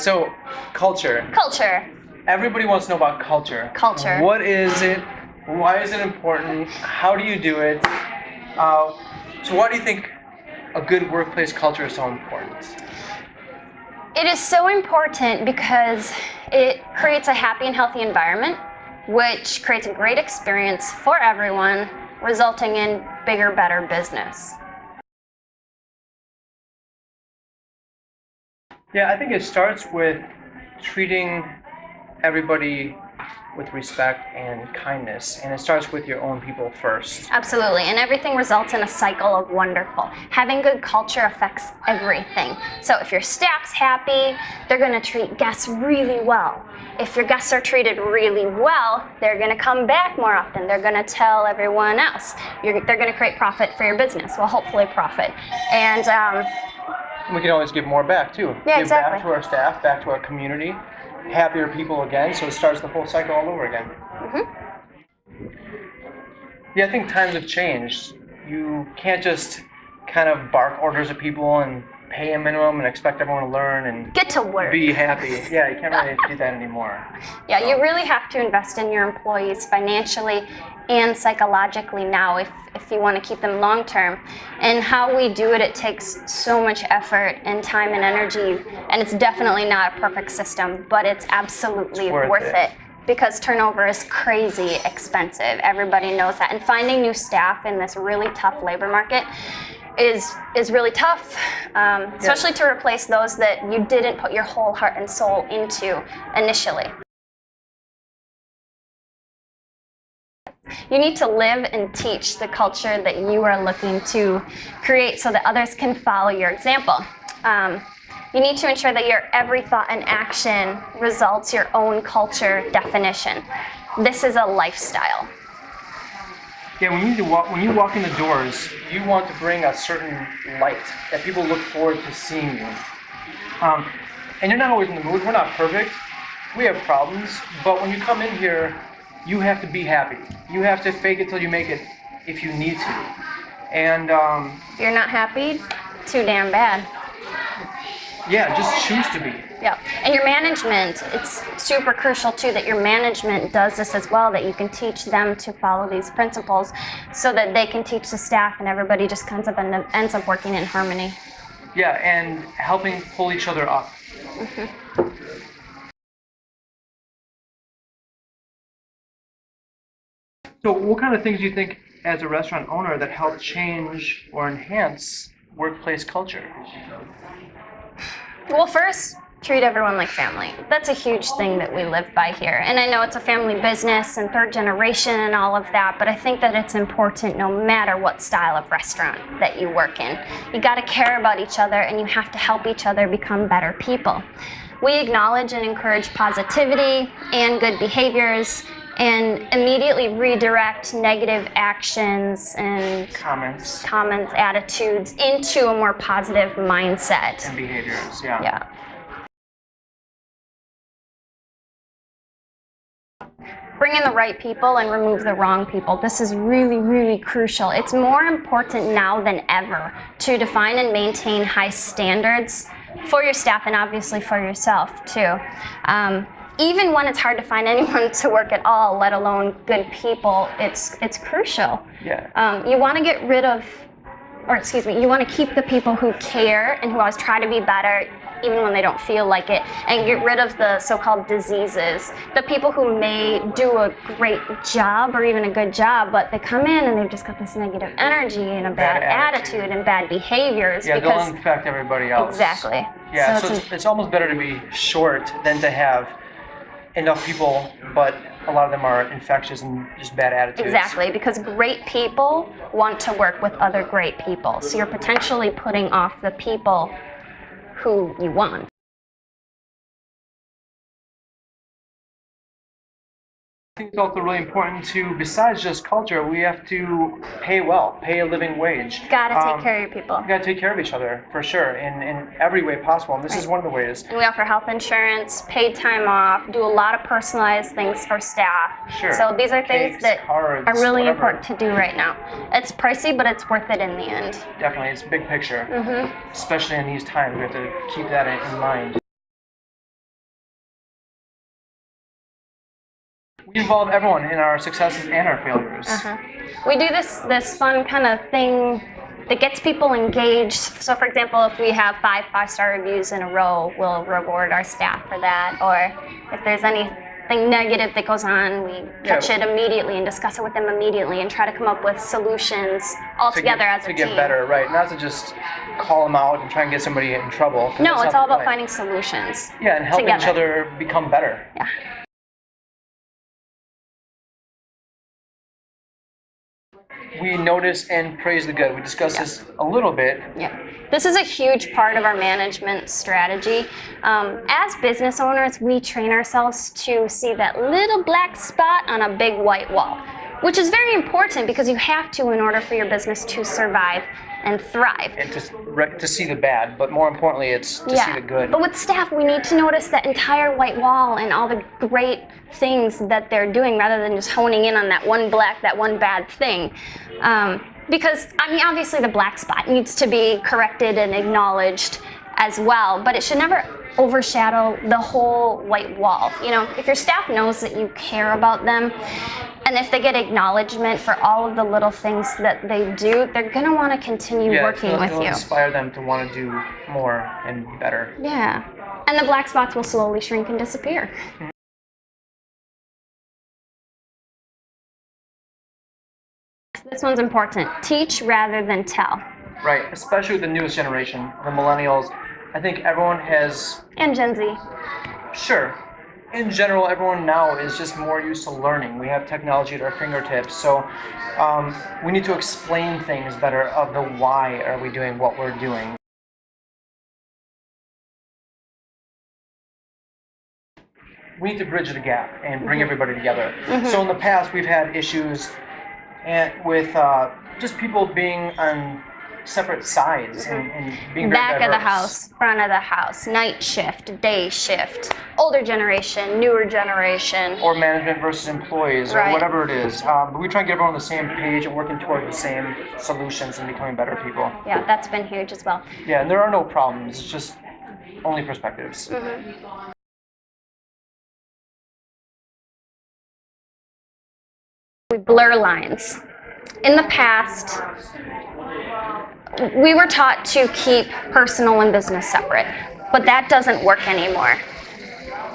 So, culture. Culture. Everybody wants to know about culture. Culture. What is it? Why is it important? How do you do it? So why do you think a good workplace culture is so important? It is so important because it creates a happy and healthy environment, which creates a great experience for everyone, resulting in bigger, better business. Yeah, I think it starts with treating everybody with respect and kindness, and it starts with your own people first. Absolutely, and everything results in a cycle of wonderful. Having good culture affects everything. So if your staff's happy, they're going to treat guests really well. If your guests are treated really well, they're going to come back more often. They're going to tell everyone else. They're going to create profit for your business. Well, hopefully profit. And we can always give more back too. Yeah, give exactly. Back to our staff, back to our community. Happier people again, so it starts the whole cycle all over again. Mm-hmm. Yeah, I think times have changed. You can't just kind of bark orders at people and pay a minimum and expect everyone to learn and get to work. Be happy. Yeah, you can't really do that anymore. Yeah, so you really have to invest in your employees financially and psychologically now if you want to keep them long term. And how we do it, it takes so much effort and time and energy, and it's definitely not a perfect system, but it's absolutely worth it. Because turnover is crazy expensive. Everybody knows that. And finding new staff in this really tough labor market is really tough, especially to replace those that you didn't put your whole heart and soul into initially. You need to live and teach the culture that you are looking to create so that others can follow your example. You need to ensure that your every thought and action results your own culture definition. This is a lifestyle. Yeah, when you walk in the doors, you want to bring a certain light that people look forward to seeing you. And you're not always in the mood. We're not perfect. We have problems. But when you come in here, you have to be happy. You have to fake it till you make it if you need to. And if you're not happy, too damn bad. Yeah, just choose to be. Yeah, and your management, it's super crucial too that your management does this as well, that you can teach them to follow these principles so that they can teach the staff and everybody just ends up working in harmony. Yeah, and helping pull each other up. Mm-hmm. So what kind of things do you think as a restaurant owner that help change or enhance workplace culture? Well, first, treat everyone like family. That's a huge thing that we live by here. And I know it's a family business and third generation and all of that, but I think that it's important no matter what style of restaurant that you work in. You got to care about each other and you have to help each other become better people. We acknowledge and encourage positivity and good behaviors and immediately redirect negative actions and comments, attitudes into a more positive mindset. And behaviors, yeah. Yeah. Bring in the right people and remove the wrong people. This is really, really crucial. It's more important now than ever to define and maintain high standards for your staff and obviously for yourself too. Even when it's hard to find anyone to work at all, let alone good people, it's crucial. Yeah. You want to get rid of, you want to keep the people who care and who always try to be better, even when they don't feel like it, and get rid of the so-called diseases. The people who may do a great job or even a good job, but they come in and they've just got this negative energy and a bad attitude and bad behaviors. Yeah, they'll infect everybody else. Exactly. Yeah, so it's almost better to be short than to have enough people, but a lot of them are infectious and just bad attitudes. Exactly, because great people want to work with other great people. So you're potentially putting off the people who you want. I think it's also really important to, besides just culture, we have to pay well, pay a living wage. Gotta take care of your people. You gotta take care of each other, for sure, in every way possible, and this is one of the ways. And we offer health insurance, paid time off, do a lot of personalized things for staff. Sure. So these are things that cards, are really whatever. important to do right now. It's pricey, but it's worth it in the end. Definitely, it's big picture. Mm-hmm. Especially in these times, we have to keep that in mind. We involve everyone in our successes and our failures. We do this fun kind of thing that gets people engaged. So for example, if we have 5 5-star reviews in a row, we'll reward our staff for that. Or if there's anything negative that goes on, we catch it immediately and discuss it with them immediately and try to come up with solutions all together as a team. To get better, right? Not to just call them out and try and get somebody in trouble. No, it's all about finding solutions. Yeah, and helping each other become better. Yeah. We notice and praise the good. We discussed this a little bit. Yeah. This is a huge part of our management strategy. As business owners, we train ourselves to see that little black spot on a big white wall, which is very important because you have to in order for your business to survive and thrive. And to see the bad, but more importantly, it's to see the good. But with staff, we need to notice that entire white wall and all the great things that they're doing rather than just honing in on that one bad thing. Because, I mean, obviously the black spot needs to be corrected and acknowledged as well, but it should never overshadow the whole white wall. You know, if your staff knows that you care about them, and if they get acknowledgement for all of the little things that they do, they're going to want to continue working with you. It'll inspire them to want to do more and better. Yeah. And the black spots will slowly shrink and disappear. This one's important. Teach rather than tell. Right, especially with the newest generation, the millennials. I think everyone has... And Gen Z. Sure. In general, everyone now is just more used to learning. We have technology at our fingertips, so we need to explain things better of the why are we doing what we're doing. We need to bridge the gap and bring everybody together. So in the past, we've had issues with just people being on separate sides and being very back diverse. of the house, front of the house, night shift, day shift, older generation, newer generation. Or management versus employees, or whatever it is. But we try and get everyone on the same page and working toward the same solutions and becoming better people. Yeah, that's been huge as well. Yeah, and there are no problems, it's just only perspectives. We blur lines. In the past, we were taught to keep personal and business separate, but that doesn't work anymore.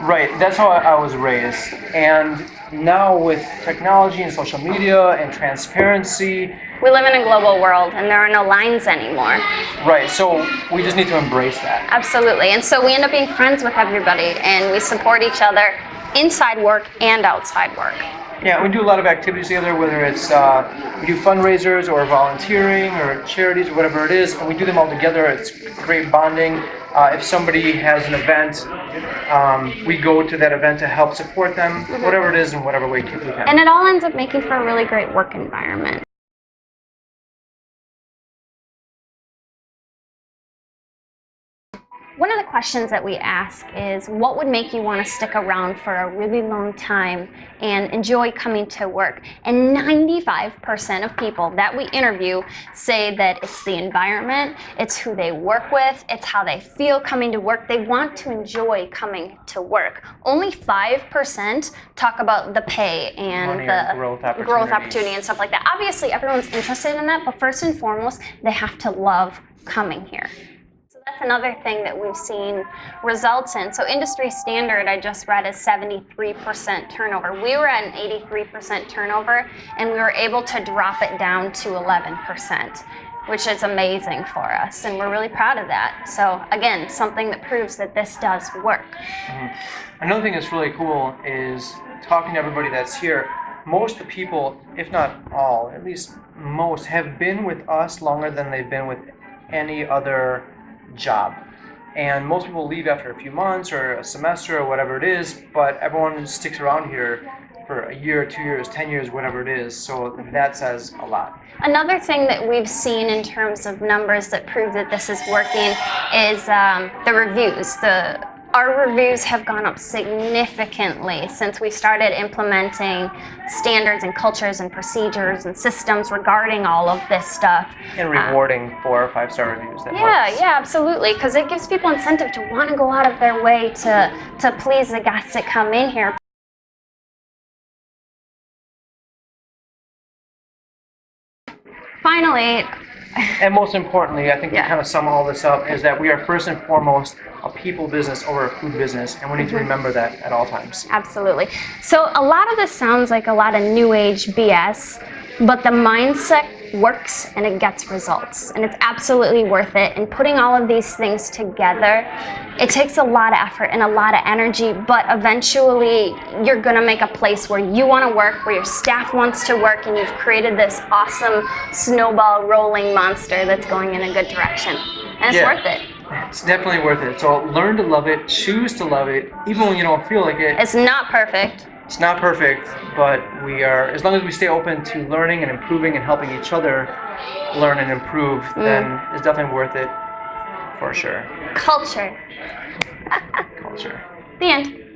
Right, that's how I was raised. And now with technology and social media and transparency, we live in a global world and there are no lines anymore. Right, so we just need to embrace that. Absolutely, and so we end up being friends with everybody and we support each other inside work and outside work. Yeah, we do a lot of activities together, whether it's we do fundraisers or volunteering or charities or whatever it is, and we do them all together. It's great bonding. If somebody has an event, we go to that event to help support them, whatever it is, in whatever way we can. And it all ends up making for a really great work environment. One of the questions that we ask is, what would make you want to stick around for a really long time and enjoy coming to work? And 95% of people that we interview say that it's the environment, it's who they work with, it's how they feel coming to work. They want to enjoy coming to work. Only 5% talk about the pay and the growth opportunity and stuff like that. Obviously, everyone's interested in that, but first and foremost, they have to love coming here. That's another thing that we've seen results in. So industry standard, I just read, is 73% turnover. We were at an 83% turnover, and we were able to drop it down to 11%, which is amazing for us, and we're really proud of that. So again, something that proves that this does work. Another thing that's really cool is talking to everybody that's here. Most of the people, if not all, at least most, have been with us longer than they've been with any other job. And most people leave after a few months or a semester or whatever it is, but everyone sticks around here for a year, 2 years, 10 years, whatever it is. So that says a lot. Another thing that we've seen in terms of numbers that prove that this is working is the reviews. Our reviews have gone up significantly since we started implementing standards and cultures and procedures and systems regarding all of this stuff. And rewarding 4 or 5-star reviews. Yeah, absolutely, because it gives people incentive to want to go out of their way to please the guests that come in here. finally, And most importantly, I think Yeah. to kind of sum all this up is that we are first and foremost a people business over a food business, and we need to remember that at all times. absolutely. So a lot of this sounds like a lot of new age BS, but the mindset works and it gets results, and it's absolutely worth it. And putting all of these things together, it takes a lot of effort and a lot of energy, but eventually you're gonna make a place where you wanna work, where your staff wants to work, and you've created this awesome snowball rolling monster that's going in a good direction. And it's Yeah. worth it. It's definitely worth it. So learn to love it, choose to love it, even when you don't feel like it. It's not perfect. It's not perfect, but we are, as long as we stay open to learning and improving and helping each other learn and improve, then it's definitely worth it for sure. Culture. Culture. The end.